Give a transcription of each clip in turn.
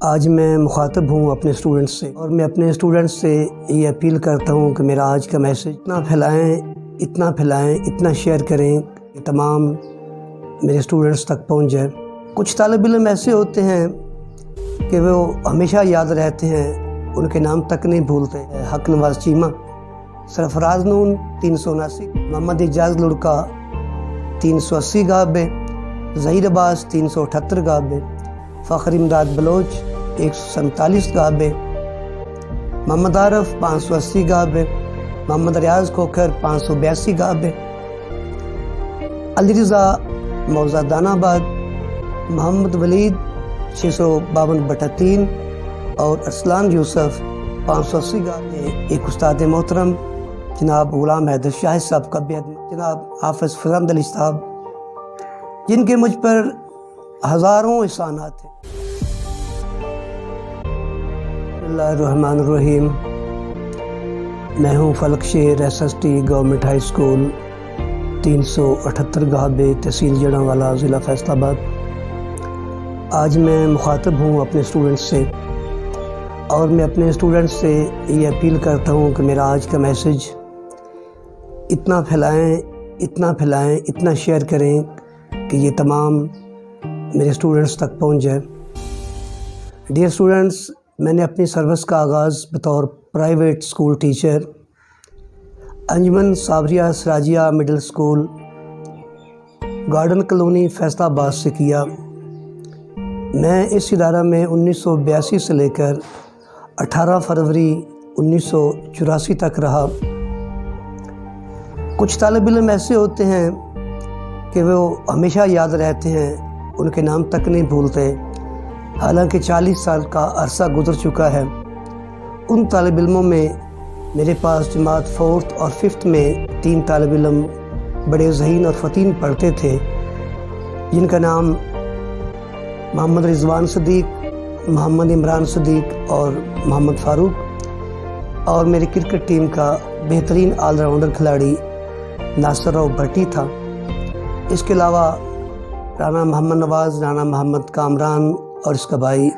آج میں مخاطب ہوں اپنے اسٹوڈنٹس سے، اور میں اپنے اسٹوڈنٹس سے یہ اپیل کرتا ہوں کہ میرا آج کا میسیج اتنا پھیلائیں، اتنا شیئر کریں کہ تمام میرے اسٹوڈنٹس تک پہنچ جائے۔ کچھ طالب علم ایسے ہوتے ہیں کہ وہ ہمیشہ یاد رہتے ہیں، ان کے نام تک نہیں بھولتے۔ حق نواز چیمہ، سرفراز نون 379، محمد اعجاز لڑکا 380 گابے، ظہیر عباس 378 گابے، فخر امداد بلوچ 147 گابے، محمد عارف 580 گابے، محمد ریاض کھوکھر 582 گابے، علی رضا موضع دان آباد، محمد ولید 652/3 اور ارسلان یوسف 580 گابے۔ ایک استاد محترم جناب غلام حیدر شاہ صاحب کا بھی جناب حافظ فضل علی صاحب، جن کے مجھ پر ہزاروں احسانات ہیں۔ بسم اللہ الرحمن الرحیم۔ میں ہوں فلک شیر SST گورنمنٹ ہائی اسکول 378 گابے، تحصیل جڑاوالا، ضلع فیصل آباد۔ آج میں مخاطب ہوں اپنے اسٹوڈنٹس سے، اور میں اپنے اسٹوڈنٹس سے یہ اپیل کرتا ہوں کہ میرا آج کا میسیج اتنا پھیلائیں، اتنا شیئر کریں کہ یہ تمام میرے اسٹوڈنٹس تک پہنچ جائے۔ ڈیئر اسٹوڈنٹس، میں نے اپنی سروس کا آغاز بطور private school teacher Anjuman Sabria Sirajia middle school, garden colony Faisalabad سے کیا۔ میں اس ادارہ میں 1982 سے لے کر 18 فروری 1984 تک رہا۔ کچھ طالب علم ایسے ہوتے ہیں کہ وہ ہمیشہ یاد رہتے ہیں، ان کے نام تک نہیں بھولتے، حالانکہ 40 سال کا عرصہ گزر چکا ہے۔ ان طالب علموں میں میرے پاس جماعت 4th اور 5th میں 3 طالب علم بڑے ذہین اور فتین پڑھتے تھے، جن کا نام محمد رضوان صدیق، محمد عمران صدیق اور محمد فاروق، اور میری کرکٹ ٹیم کا بہترین آل راؤنڈر کھلاڑی ناصر راؤ بھٹی تھا۔ اس کے علاوہ رانا محمد نواز، رانا محمد کامران اور اس کا بھائی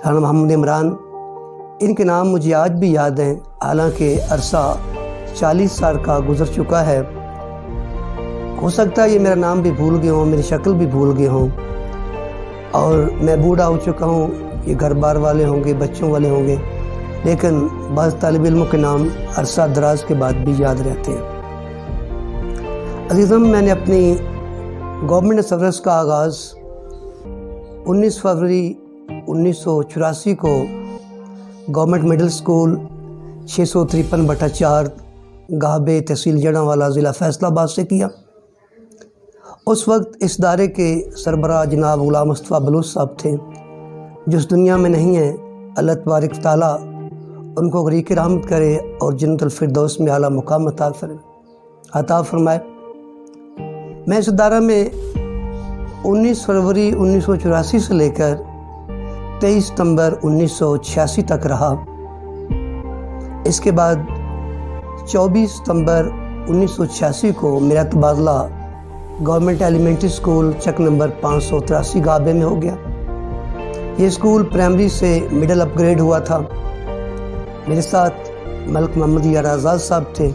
رانا محمد عمران، ان کے نام مجھے آج بھی یاد ہیں، حالانکہ عرصہ 40 سال کا گزر چکا ہے۔ ہو سکتا ہے یہ میرا نام بھی بھول گئے ہوں، میری شکل بھی بھول گئے ہوں، اور میں بوڑھا ہو چکا ہوں، یہ گھر بار والے ہوں گے، بچوں والے ہوں گے، لیکن بعض طالب علموں کے نام عرصہ دراز کے بعد بھی یاد رہتے ہیں۔ عزیزم، میں نے اپنی گورنمنٹ سروس کا آغاز 19 فروری 1984 کو گورنمنٹ مڈل اسکول 653/4 گابے، تحصیل جڑاوالا، ضلع فیصل آباد سے کیا۔ اس وقت اس ادارے کے سربراہ جناب غلام مصطفیٰ بلوچ صاحب تھے، جو اس دنیا میں نہیں ہیں۔ اللہ تبارک تعالیٰ ان کو غریق رحمت کرے اور جنت الفردوس میں اعلیٰ مقام عطا فرمائے۔ میں اس ادارہ میں 19 فروری 1984 سے لے کر 23 ستمبر 1986 تک رہا۔ اس کے بعد 24 ستمبر 1986 کو میرا تبادلہ گورنمنٹ ایلیمنٹری اسکول چک نمبر 583 گابے میں ہو گیا۔ یہ اسکول پرائمری سے مڈل اپ گریڈ ہوا تھا۔ میرے ساتھ ملک محمد یار آزاد صاحب تھے،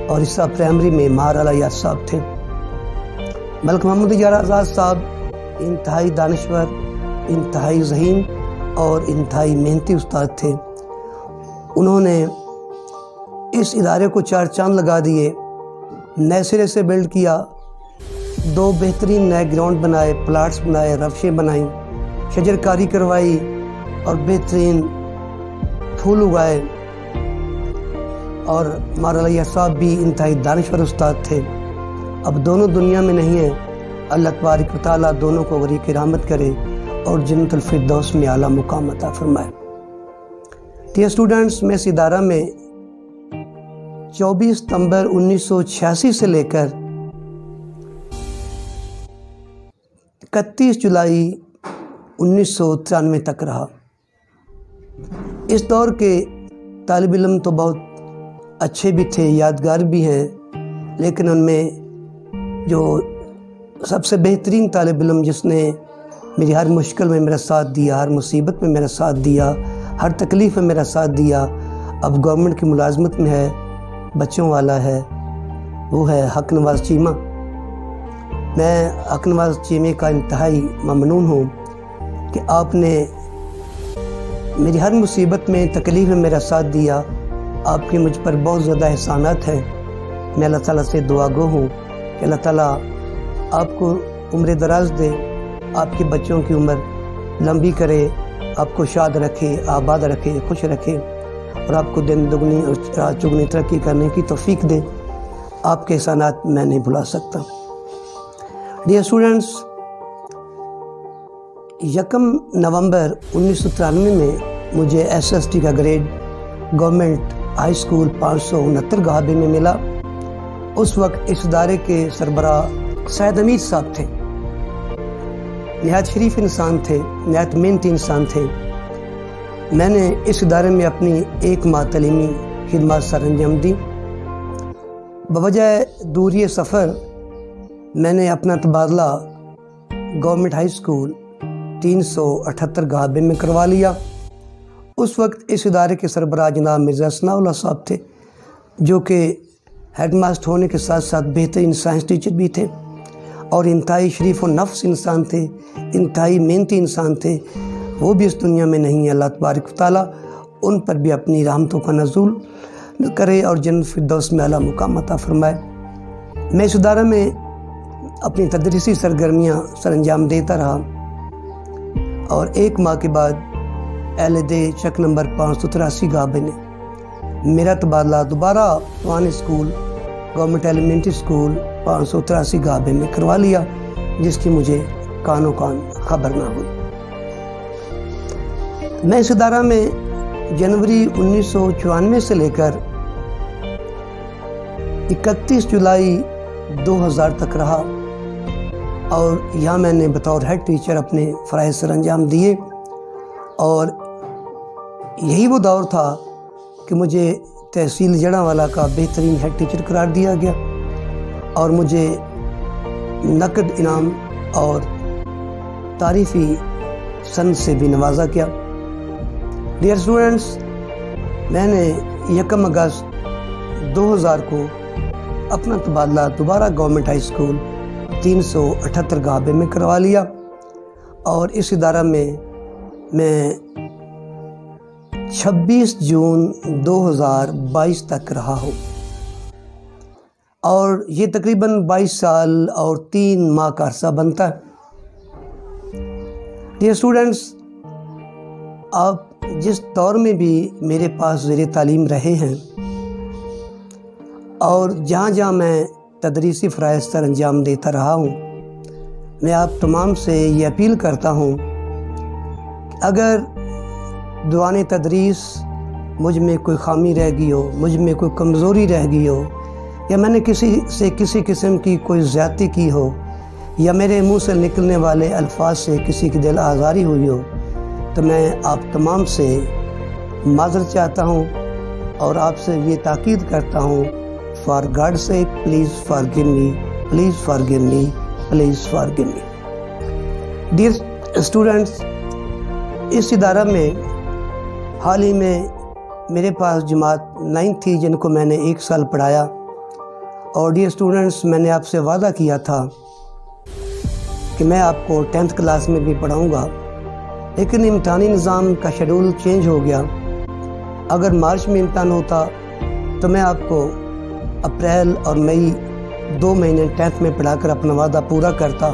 اور حصہ پرائمری میں مہار علی یار صاحب تھے۔ ملک محمد یار آزاد صاحب انتہائی دانشور، انتہائی ذہین اور انتہائی محنتی استاد تھے۔ انہوں نے اس ادارے کو 4 چاند لگا دیے، نئے سرے سے بلڈ کیا، 2 بہترین نئے گراؤنڈ بنائے، پلاٹس بنائے، رفشیں بنائیں، شجر کاری کروائی، اور بہترین پھول اگائے۔ اور مہار علی یار صاحب بھی انتہائی دانشور استاد تھے۔ اب دونوں دنیا میں نہیں ہیں، اللہ تبارک و تعالیٰ دونوں کو غریق رحمت کرے اور جنت الفردوس میں اعلیٰ مقام عطا فرمائے۔ ڈیئر اسٹوڈنٹس، میں اس ادارہ میں 24 ستمبر 1986 سے لے کر 31 جولائی 1993 تک رہا۔ اس دور کے طالب علم تو بہت اچھے بھی تھے، یادگار بھی ہیں، لیکن ان میں جو سب سے بہترین طالب علم جس نے میری ہر مشکل میں میرا ساتھ دیا، ہر مصیبت میں میرا ساتھ دیا، ہر تکلیف میں میرا ساتھ دیا۔ اب گورنمنٹ کی ملازمت میں ہے، بچوں والا ہے، وہ ہے حق نواز چیمہ۔ میں حق نواز چیمے کا انتہائی ممنون ہوں کہ آپ نے میری ہر مصیبت میں، تکلیف میں میرا ساتھ دیا۔ آپ کے مجھ پر بہت زیادہ احسانات ہیں۔ میں اللہ تعالیٰ سے دعا گو ہوں کہ اللہ تعالیٰ آپ کو عمر دراز دے، آپ کے بچوں کی عمر لمبی کرے، آپ کو شاد رکھے، آباد رکھے، خوش رکھے، اور آپ کو دن دگنی اور رات چگنی ترقی کرنے کی توفیق دے۔ آپ کے احسانات میں نہیں بھلا سکتا۔ ڈیئر اسٹوڈنٹس، 1 نومبر 1993 میں مجھے SST کا گریڈ گورنمنٹ ہائی اسکول 569 گہابے میں ملا۔ اس وقت اس ادارے کے سربراہ سید حمید صاحب تھے۔ نہایت شریف انسان تھے، نہایت محنتی انسان تھے۔ میں نے اس ادارے میں اپنی 1 ماہ تعلیمی خدمات سر انجام دی۔ بوجہ دوری سفر میں نے اپنا تبادلہ گورنمنٹ ہائی اسکول 378 گہابے میں کروا لیا۔ اس وقت اس ادارے کے سربراہ جناب مرزا ثناء اللہ صاحب تھے، جو کہ ہیڈ ماسٹر ہونے کے ساتھ ساتھ بہترین سائنس ٹیچر بھی تھے، اور انتہائی شریف و نفس انسان تھے، انتہائی محنتی انسان تھے۔ وہ بھی اس دنیا میں نہیں ہے۔ اللہ تبارک و تعالیٰ ان پر بھی اپنی رحمتوں کا نزول کرے اور جنت فردوس میں اعلیٰ مقام عطا فرمائے۔ میں اس ادارے میں اپنی تدریسی سرگرمیاں سر انجام دیتا رہا، اور 1 ماہ کے بعد LD چک نمبر 583 گہابے نے میرا تبادلہ دوبارہ پرانے اسکول گورنمنٹ ایلیمنٹری اسکول 583 گہابے میں کروا لیا، جس کی مجھے کانوں کان خبر نہ ہوئی۔ میں اس ادارہ میں جنوری 1994 سے لے کر 31 جولائی 2000 تک رہا، اور یہاں میں نے بطور ہیڈ ٹیچر اپنے فرائض سر انجام دیے۔ اور یہی وہ دور تھا کہ مجھے تحصیل جڑاوالا کا بہترین ہیڈ ٹیچر قرار دیا گیا، اور مجھے نقد انعام اور تعریفی سند سے بھی نوازا گیا۔ ڈیئر اسٹوڈنٹس، میں نے 1 اگست 2000 کو اپنا تبادلہ دوبارہ گورنمنٹ ہائی اسکول 378 گہابے میں کروا لیا، اور اس ادارہ میں 26 جون 2022 تک رہا ہوں، اور یہ تقریباً 22 سال اور 3 ماہ کا عرصہ بنتا ہے۔ ڈیئر اسٹوڈنٹس، آپ جس دور میں بھی میرے پاس زیر تعلیم رہے ہیں، اور جہاں جہاں میں تدریسی فرائض سر انجام دیتا رہا ہوں، میں آپ تمام سے یہ اپیل کرتا ہوں کہ اگر دوران تدریس مجھ میں کوئی خامی رہ گئی ہو، مجھ میں کوئی کمزوری رہ گئی ہو، یا میں نے کسی سے کسی قسم کی کوئی زیادتی کی ہو، یا میرے منہ سے نکلنے والے الفاظ سے کسی کی دل آزاری ہوئی ہو، تو میں آپ تمام سے معذرت چاہتا ہوں، اور آپ سے یہ تاکید کرتا ہوں، فار گاڈ سے please forgive me, please forgive me, please forgive me. Dear students, اس ادارہ میں حال ہی میں میرے پاس جماعت 9 تھی، جن کو میں نے 1 سال پڑھایا، اور ڈیئر اسٹوڈنٹس، میں نے آپ سے وعدہ کیا تھا کہ میں آپ کو 10th کلاس میں بھی پڑھاؤں گا، لیکن امتحانی نظام کا شیڈول چینج ہو گیا۔ اگر مارچ میں امتحان ہوتا تو میں آپ کو اپریل اور مئی 2 مہینے 10th میں پڑھا کر اپنا وعدہ پورا کرتا،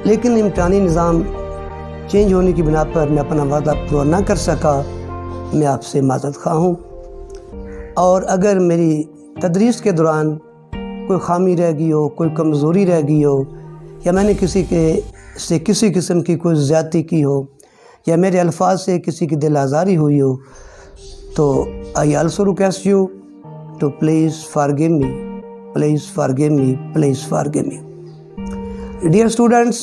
لیکن امتحانی نظام چینج ہونے کی بنا پر میں اپنا وعدہ پورا نہ کر سکا۔ میں آپ سے معذرت خواہ ہوں، اور اگر میری تدریس کے دوران کوئی خامی رہ گئی ہو، کوئی کمزوری رہ گئی ہو، یا میں نے کسی سے کسی قسم کی کوئی زیادتی کی ہو، یا میرے الفاظ سے کسی کی دل آزاری ہوئی ہو، تو I also request you to please forgive me, please forgive me, please forgive me۔ Dear students,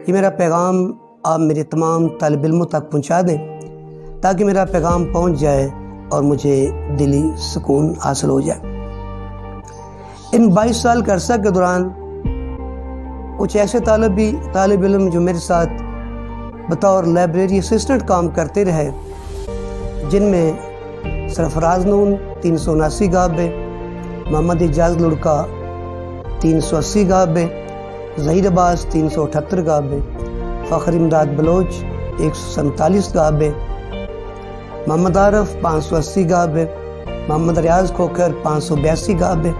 یہ میرا پیغام آپ میرے تمام طالب علموں تک پہنچا دیں، تاکہ میرا پیغام پہنچ جائے اور مجھے دلی سکون حاصل ہو جائے۔ ان 22 سال کے عرصہ کے دوران کچھ ایسے طالب علم جو میرے ساتھ بطور لائبریری اسسٹنٹ کام کرتے رہے، جن میں سرفراز نون 379 گابے، محمد اعجاز لڑکا 380 گابے، ظہیر عباس 378 گابے، فخر امداد بلوچ 147 گابے، محمد عارف 580 گابے، محمد ریاض کھوکھر 582 گابے،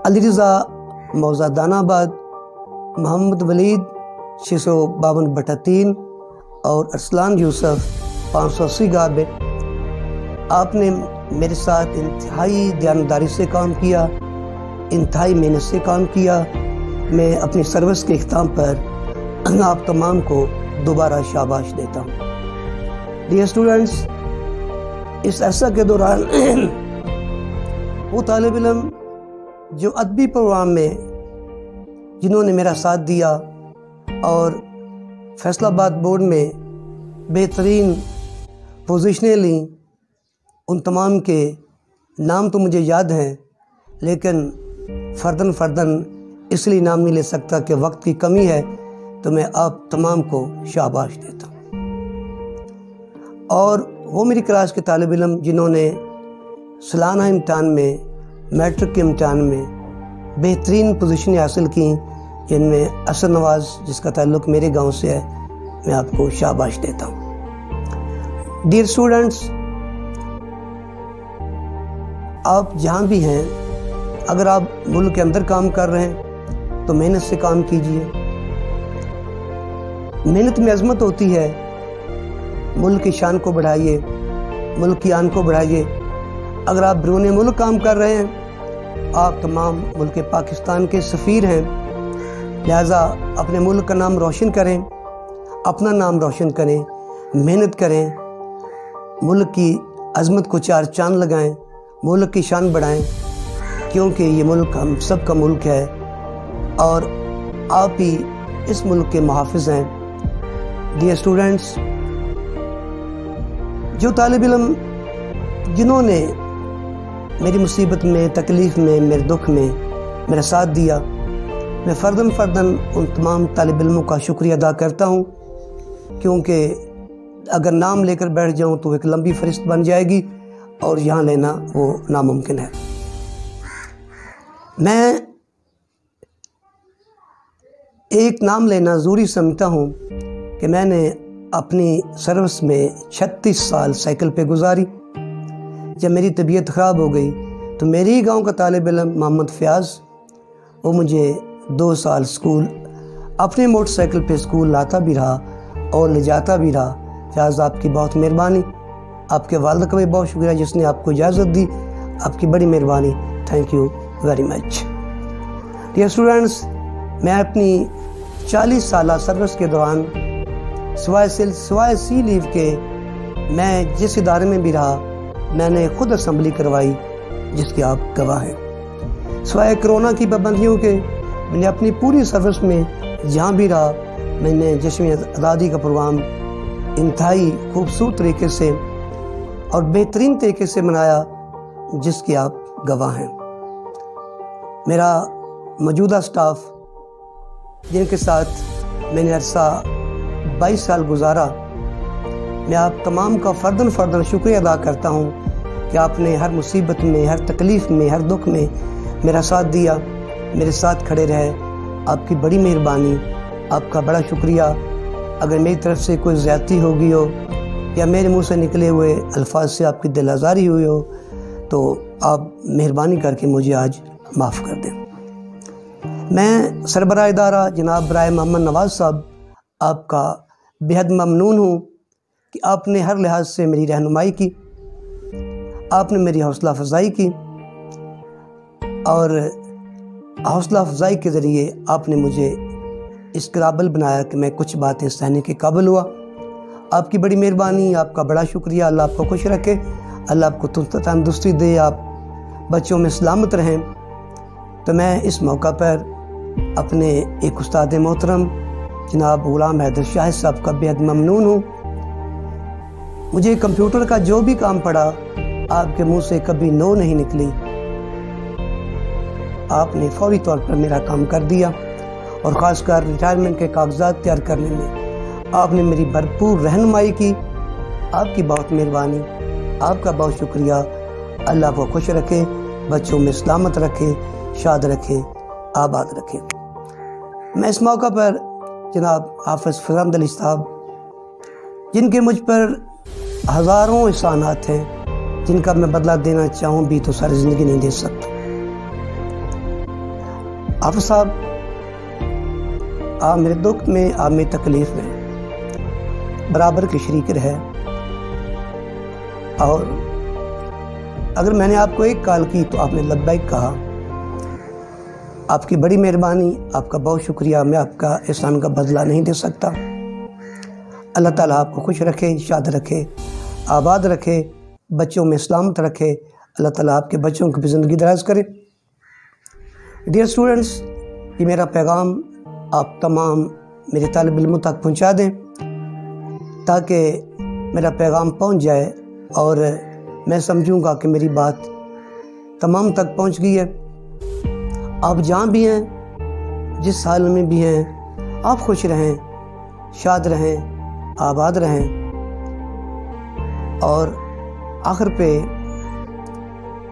علی رضا موضع دان آباد، محمد ولید 652/3 اور ارسلان یوسف 580 گابے۔ آپ نے میرے ساتھ انتہائی دیانتداری سے کام کیا، انتہائی محنت سے کام کیا۔ میں اپنی سروس کے اختتام پر آپ تمام کو دوبارہ شاباش دیتا ہوں۔ ڈیئر اسٹوڈنٹس، اس عرصہ کے دوران وہ طالب علم جو ادبی پروگرام میں جنہوں نے میرا ساتھ دیا اور فیصل آباد بورڈ میں بہترین پوزیشنیں لیں، ان تمام کے نام تو مجھے یاد ہیں، لیکن فرداً اس لیے نام نہیں لے سکتا کہ وقت کی کمی ہے، تو میں آپ تمام کو شاباش دیتا ہوں۔ اور وہ میری کلاس کے طالب علم جنہوں نے سالانہ امتحان میں، میٹرک کے امتحان میں بہترین پوزیشنیں حاصل کیں، جن میں اسد نواز جس کا تعلق میرے گاؤں سے ہے، میں آپ کو شاباش دیتا ہوں۔ ڈیئر اسٹوڈنٹس، آپ جہاں بھی ہیں، اگر آپ ملک کے اندر کام کر رہے ہیں تو محنت سے کام کیجئے۔ محنت میں عظمت ہوتی ہے۔ ملک کی شان کو بڑھائیے، ملک کی آن کو بڑھائیے۔ اگر آپ بیرون ملک کام کر رہے ہیں، آپ تمام ملک پاکستان کے سفیر ہیں، لہذا اپنے ملک کا نام روشن کریں، اپنا نام روشن کریں، محنت کریں، ملک کی عظمت کو چار چاند لگائیں، ملک کی شان بڑھائیں، کیونکہ یہ ملک ہم سب کا ملک ہے اور آپ ہی اس ملک کے محافظ ہیں۔ ڈیئر اسٹوڈنٹس، جو طالب علم جنہوں نے میری مصیبت میں، تکلیف میں، میرے دکھ میں میرا ساتھ دیا، میں فرداً ان تمام طالب علموں کا شکریہ ادا کرتا ہوں، کیونکہ اگر نام لے کر بیٹھ جاؤں تو ایک لمبی فہرست بن جائے گی اور یہاں لینا وہ ناممکن ہے۔ میں ایک نام لینا ضروری سمجھتا ہوں کہ میں نے اپنی سروس میں 36 سال سائیکل پہ گزاری۔ جب میری طبیعت خراب ہو گئی تو میری ہی گاؤں کا طالب علم محمد فیاض، وہ مجھے 2 سال سکول اپنے موٹر سائیکل پہ سکول لاتا بھی رہا اور لے جاتا بھی رہا۔ فیاض، آپ کی بہت مہربانی، آپ کے والد کا بھی بہت شکریہ جس نے آپ کو اجازت دی، آپ کی بڑی مہربانی، thank you very much. Dear students, میں اپنی 40 سالہ سروس کے دوران سوائے سی لیو کے میں جس ادارے میں بھی رہا، میں نے خود اسمبلی کروائی جس کے آپ گواہ ہیں۔ سوائے کرونا کی پابندیوں کے میں نے اپنی پوری سروس میں جہاں بھی رہا، میں نے جشن آزادی کا پروگرام انتہائی خوبصورت طریقے سے اور بہترین طریقے سے منایا جس کے آپ گواہ ہیں۔ میرا موجودہ سٹاف جن کے ساتھ میں نے عرصہ 22 سال گزارا، میں آپ تمام کا فرداً شکریہ ادا کرتا ہوں کہ آپ نے ہر مصیبت میں، ہر تکلیف میں، ہر دکھ میں میرا ساتھ دیا، میرے ساتھ کھڑے رہے۔ آپ کی بڑی مہربانی، آپ کا بڑا شکریہ۔ اگر میری طرف سے کوئی زیادتی ہو گئی ہو یا میرے منہ سے نکلے ہوئے الفاظ سے آپ کی دل آزاری ہوئی ہو تو آپ مہربانی کر کے مجھے آج معاف کر دیں۔ میں سربراہ ادارہ جناب برائے محمد نواز صاحب آپ کا بہت ممنون ہوں کہ آپ نے ہر لحاظ سے میری رہنمائی کی، آپ نے میری حوصلہ افزائی کی اور حوصلہ افزائی کے ذریعے آپ نے مجھے اس قابل بنایا کہ میں کچھ باتیں سہنے کے قابل ہوا۔ آپ کی بڑی مہربانی، آپ کا بڑا شکریہ۔ اللہ آپ کو خوش رکھے، اللہ آپ کو تندرستی دے، آپ بچوں میں سلامت رہیں۔ تو میں اس موقع پر اپنے ایک استاد محترم جناب غلام حیدر شاہد صاحب کا بہت ممنون ہوں۔ مجھے کمپیوٹر کا جو بھی کام پڑا، آپ کے منہ سے کبھی نو نہیں نکلی، آپ نے فوری طور پر میرا کام کر دیا اور خاص کر ریٹائرمنٹ کے کاغذات تیار کرنے میں آپ نے میری بھرپور رہنمائی کی، آپ کی بہت مہربانی، آپ کا بہت شکریہ۔ اللہ کو خوش رکھے، بچوں میں سلامت رکھے، شاد رکھے، آباد رکھے۔ میں اس موقع پر جناب حافظ فضل احمد علی صاحب، جن کے مجھ پر ہزاروں احسانات ہیں، جن کا میں بدلہ دینا چاہوں بھی تو ساری زندگی نہیں دے سکتا۔ حافظ صاحب، آپ میرے دکھ میں، آپ میری تکلیف میں برابر کے شریک رہے، اور اگر میں نے آپ کو ایک کال کی تو آپ نے لبیک کہا۔ آپ کی بڑی مہربانی، آپ کا بہت شکریہ۔ میں آپ کا احسان کا بدلہ نہیں دے سکتا۔ اللہ تعالیٰ آپ کو خوش رکھے، شاد رکھے، آباد رکھے، بچوں میں سلامت رکھے۔ اللہ تعالیٰ آپ کے بچوں کی بھی زندگی دراز کرے۔ ڈیئر اسٹوڈنٹس، یہ میرا پیغام آپ تمام میرے طالب علموں تک پہنچا دیں تاکہ میرا پیغام پہنچ جائے اور میں سمجھوں گا کہ میری بات تمام تک پہنچ گئی ہے۔ آپ جہاں بھی ہیں، جس حال میں بھی ہیں، آپ خوش رہیں، شاد رہیں، آباد رہیں۔ اور آخر پہ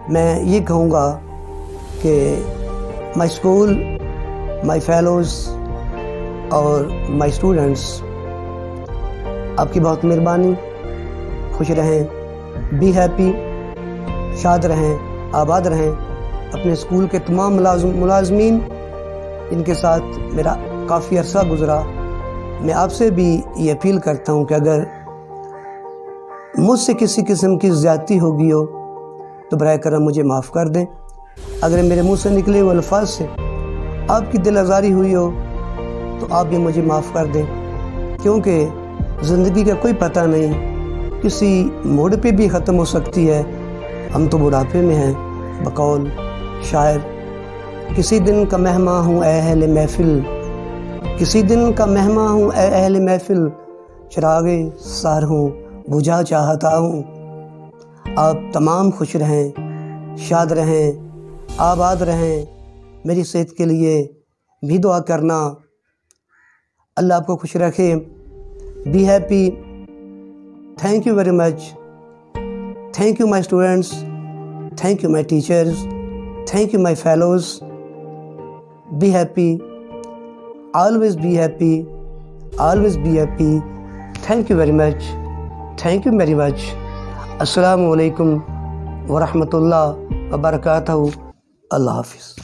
میں یہ کہوں گا کہ مائی اسکول، مائی فیلوز اور مائی اسٹوڈنٹس، آپ کی بہت مہربانی۔ خوش رہیں، بی ہیپی، شاد رہیں، آباد رہیں۔ اپنے اسکول کے تمام ملازمین جن کے ساتھ میرا کافی عرصہ گزرا، میں آپ سے بھی یہ اپیل کرتا ہوں کہ اگر مجھ سے کسی قسم کی زیادتی ہوگی ہو تو براہ کرم مجھے معاف کر دیں۔ اگر میرے منہ سے نکلے ہوئے الفاظ سے آپ کی دل آزاری ہوئی ہو تو آپ بھی مجھے معاف کر دیں، کیونکہ زندگی کا کوئی پتہ نہیں، کسی موڑ پہ بھی ختم ہو سکتی ہے۔ ہم تو بڑھاپے میں ہیں۔ بقول شاعر، کسی دن کا مہمان ہوں اے اہل محفل، کسی دن کا مہمان ہوں اے اہل محفل، چراغے سحر ہوں بجھا چاہتا ہوں۔ آپ تمام خوش رہیں، شاد رہیں، آباد رہیں۔ میری صحت کے لیے بھی دعا کرنا۔ اللہ آپ کو خوش رکھے۔ Be happy. Thank you very much. Thank you my students, thank you my teachers, thank you my fellows. Be happy, always be happy, always be happy. Thank you very much, thank you very much. السلام علیکم ورحمۃ اللہ وبرکاتہ۔ اللہ حافظ۔